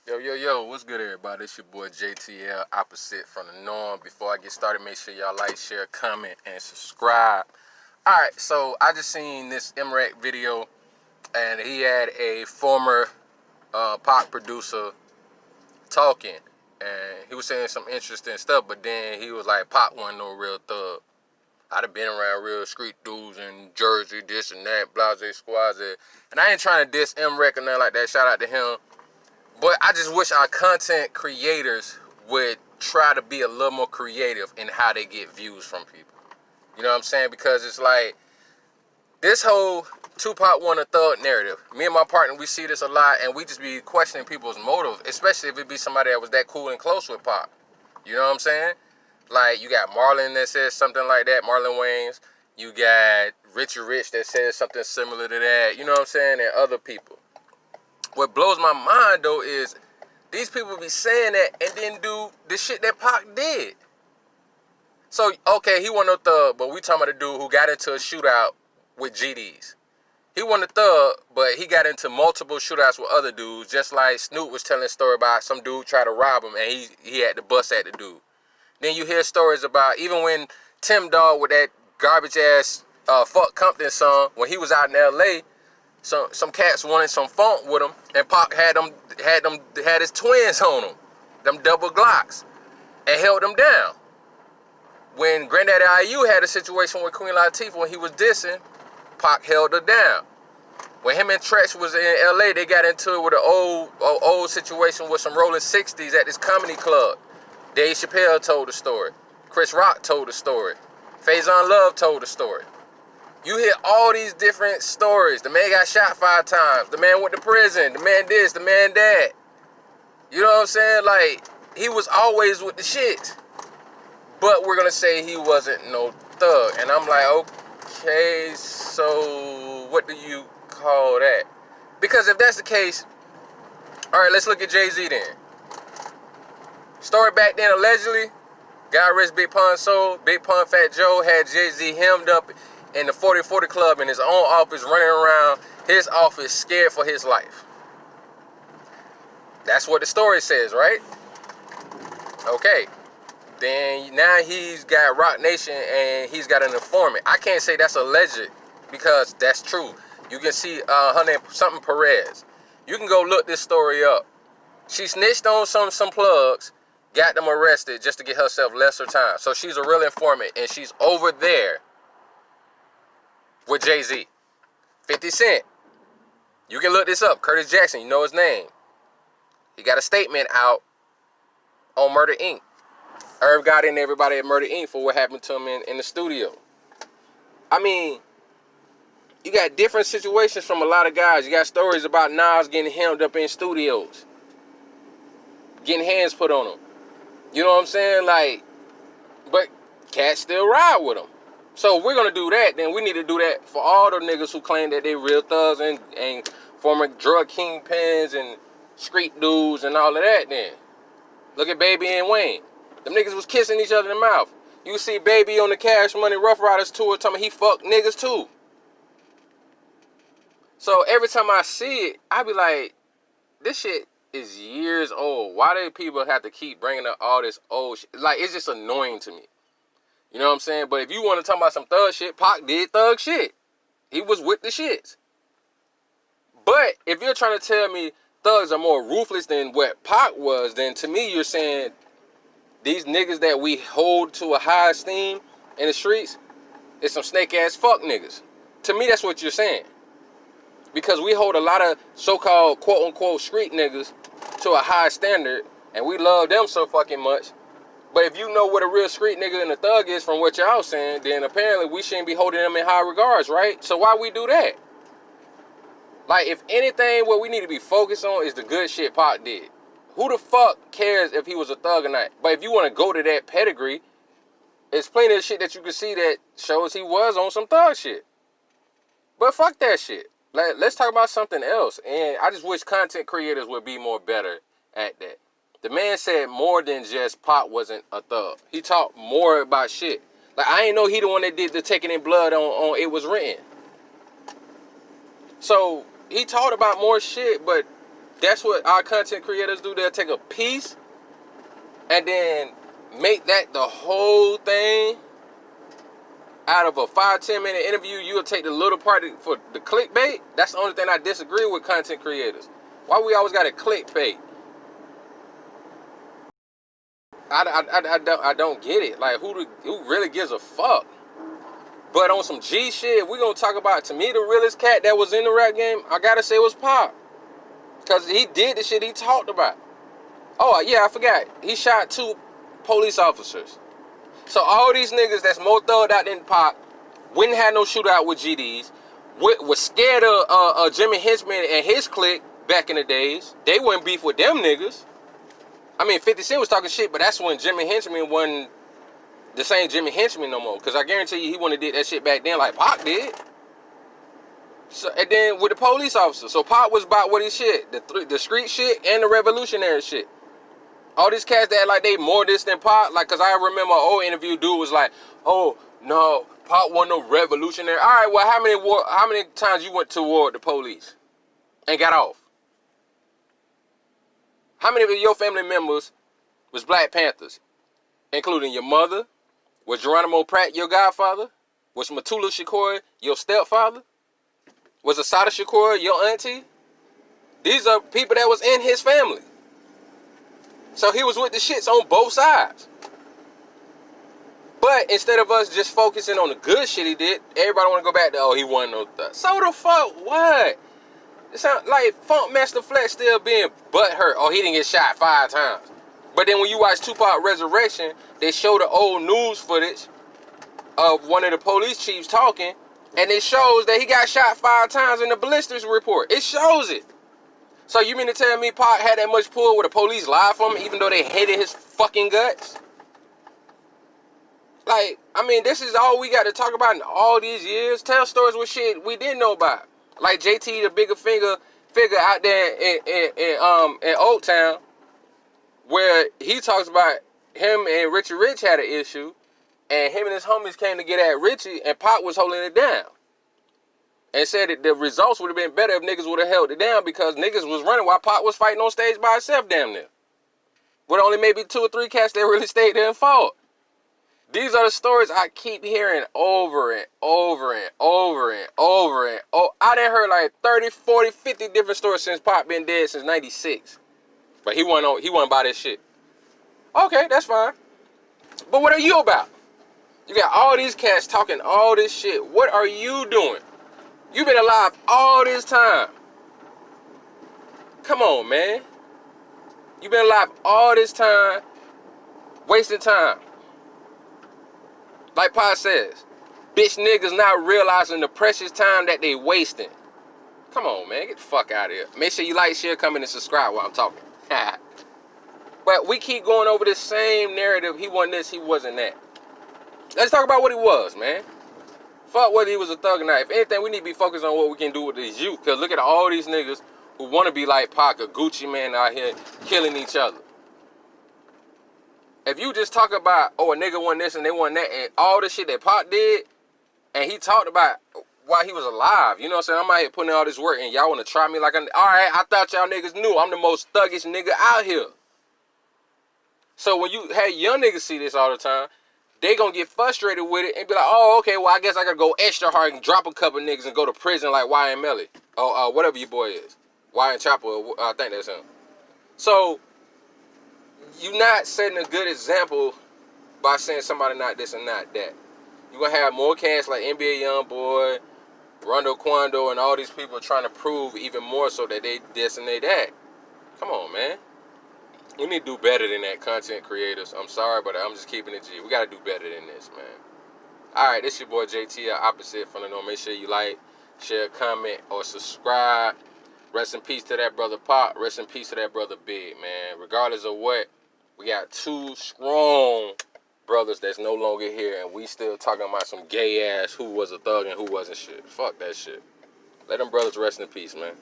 Yo, what's good, everybody? It's your boy JTL, opposite from the norm. Before I get started, make sure y'all like, share, comment, and subscribe. Alright, so I just seen this MREC video, and he had a former Pac producer talking, and he was saying some interesting stuff, but then he was like, Pac wasn't no real thug. I'd have been around real street dudes in Jersey, this and that, blase, squaze. And I ain't trying to diss MREC or nothing like that. Shout out to him. But I just wish our content creators would try to be a little more creative in how they get views from people. You know what I'm saying? Because it's like, this whole Tupac won a thug narrative. Me and my partner, we see this a lot, and we just be questioning people's motive, especially if it be somebody that was that cool and close with Pac. You know what I'm saying? Like, you got Marlon that says something like that, Marlon Wayans. You got Richard Rich that says something similar to that. You know what I'm saying? And other people. What blows my mind, though, is these people be saying that and then do the shit that Pac did. So, okay, he wasn't no thug, but we talking about a dude who got into a shootout with GDs. He wasn't a thug, but he got into multiple shootouts with other dudes, just like Snoop was telling a story about some dude tried to rob him, and he had to bust at the dude. Then you hear stories about, even when Tim Dog with that garbage-ass Fuck Compton song, when he was out in L.A., some cats wanted some funk with him, and Pac had his twins on him, them double Glocks, and held them down. When Granddaddy IU had a situation with Queen Latifah when he was dissing, Pac held her down. When him and Treach was in LA, they got into it with an old situation with some rolling 60s at this comedy club. Dave Chappelle told the story. Chris Rock told the story. Faison Love told the story. You hear all these different stories. The man got shot 5 times. The man went to prison. The man this, the man that. You know what I'm saying? Like, he was always with the shit. But we're going to say he wasn't no thug. And I'm like, okay, so what do you call that? Because if that's the case, all right, let's look at Jay-Z then. Story back then, allegedly, God rest Big Pun Soul, Big Pun Fat Joe had Jay-Z hemmed up in the 4040 Club in his own office, running around his office scared for his life. That's what the story says, right? Okay. Then now he's got Rock Nation and he's got an informant. I can't say that's alleged because that's true. You can see her name, something Perez. You can go look this story up. She snitched on some plugs, got them arrested just to get herself lesser time. So she's a real informant, and she's over there with Jay-Z. 50 Cent. You can look this up. Curtis Jackson, you know his name. He got a statement out on Murder Inc. Irv got in everybody at Murder Inc. for what happened to him in the studio. I mean, you got different situations from a lot of guys. You got stories about Nas getting hemmed up in studios, getting hands put on him. You know what I'm saying? Like, but cats still ride with him. So if we're going to do that, then we need to do that for all the niggas who claim that they real thugs and former drug kingpins and street dudes and all of that then. Look at Baby and Wayne. Them niggas was kissing each other in the mouth. You see Baby on the Cash Money Rough Riders tour telling me he fucked niggas too. So every time I see it, I be like, this shit is years old. Why do people have to keep bringing up all this old shit? Like, it's just annoying to me. You know what I'm saying? But if you want to talk about some thug shit, Pac did thug shit. He was with the shits. But if you're trying to tell me thugs are more ruthless than what Pac was, then to me you're saying these niggas that we hold to a high esteem in the streets is some snake-ass fuck niggas. To me, that's what you're saying. Because we hold a lot of so-called quote-unquote street niggas to a high standard, and we love them so fucking much. But if you know what a real street nigga and a thug is from what y'all saying, then apparently we shouldn't be holding them in high regards, right? So why we do that? Like, if anything, what we need to be focused on is the good shit Pac did. Who the fuck cares if he was a thug or not? But if you want to go to that pedigree, there's plenty of shit that you can see that shows he was on some thug shit. But fuck that shit. Like, let's talk about something else. And I just wish content creators would be more better at that. The man said more than just Pac wasn't a thug. He talked more about shit. Like, I ain't know he the one that did the taking in blood on It Was Written. So he talked about more shit, but That's what our content creators do. They'll take a piece and then make that the whole thing. Out of a 5-10 minute interview, you'll take the little part for the clickbait. That's the only thing I disagree with content creators. Why we always got to clickbait? I don't get it. Like, who really gives a fuck? But on some G shit, we gonna talk about, to me, the realest cat that was in the rap game, I gotta say was Pop. Because he did the shit he talked about. Oh, yeah, I forgot. He shot 2 police officers. So all these niggas that's more thugged out than Pop, wouldn't have no shootout with GDs, was scared of Jimmy Henchman and his clique back in the days. They wouldn't beef with them niggas. I mean, 50 Cent was talking shit, but that's when Jimmy Henchman wasn't the same Jimmy Henchman no more. Because I guarantee you he wouldn't have did that shit back then like Pac did. So, and then with the police officers. So Pac was about what he shit. The street shit and the revolutionary shit. All these cats that like they more this than Pac. Like, because I remember an old interview dude was like, oh, no, Pac wasn't no revolutionary. All right, well, how many times you went toward the police and got off? How many of your family members was Black Panthers? Including your mother? Was Geronimo Pratt your godfather? Was Matula Shakur your stepfather? Was Asada Shakur your auntie? These are people that was in his family. So he was with the shits on both sides. But instead of us just focusing on the good shit he did, everybody want to go back to, oh, he wasn't no thug. So the fuck what? It sounds like Funk Master Flex still being butthurt. Oh, he didn't get shot 5 times. But then when you watch Tupac Resurrection, they show the old news footage of one of the police chiefs talking, and it shows that he got shot 5 times in the ballistics report. It shows it. So you mean to tell me Pac had that much pull where the police lied for him even though they hated his fucking guts? Like, I mean, this is all we got to talk about in all these years. Tell stories with shit we didn't know about. Like JT, the bigger figure out there in Old Town, where he talks about him and Richie Rich had an issue, and him and his homies came to get at Richie, and Pac was holding it down. And said that the results would have been better if niggas would have held it down because niggas was running while Pac was fighting on stage by himself damn near. With only maybe 2 or 3 cats that really stayed there and fought. These are the stories I keep hearing over and over and over and over and over. I done heard like 30, 40, 50 different stories since Pac been dead since 96. But he wasn't by this shit. Okay, that's fine. But what are you about? You got all these cats talking all this shit. What are you doing? You've been alive all this time. Come on, man. You've been alive all this time, wasting time. Like Pac says, bitch niggas not realizing the precious time that they wasting. Come on, man. Get the fuck out of here. Make sure you like, share, comment, and subscribe while I'm talking. But we keep going over this same narrative. He wasn't this, he wasn't that. Let's talk about what he was, man. Fuck whether he was a thug or not. If anything, we need to be focused on what we can do with these youth. Because look at all these niggas who want to be like Pac, a Gucci man out here killing each other. If you just talk about, oh, a nigga won this and they won that, and all the shit that Pac did, and he talked about while he was alive, you know what I'm saying? I'm out here putting in all this work, and y'all want to try me like, all right, I thought y'all niggas knew I'm the most thuggish nigga out here. So when you have young niggas see this all the time, they gonna get frustrated with it and be like, oh, okay, well, I guess I gotta go extra hard and drop a couple niggas and go to prison like YN Melly. Or whatever your boy is. YN Chopper, I think that's him. So, you not setting a good example by saying somebody not this and not that. You're gonna have more cats like NBA Youngboy, Rondo Quando, and all these people trying to prove even more so that they this and they that. Come on, man. We need to do better than that, content creators. I'm sorry, but I'm just keeping it G. We got to do better than this, man. All right, this your boy JT, opposite from the norm. Make sure you like, share, comment, or subscribe. Rest in peace to that brother Pop. Rest in peace to that brother Big, man. Regardless of what, we got 2 strong brothers that's no longer here, and we still talking about some gay ass who was a thug and who wasn't shit. Fuck that shit. Let them brothers rest in peace, man.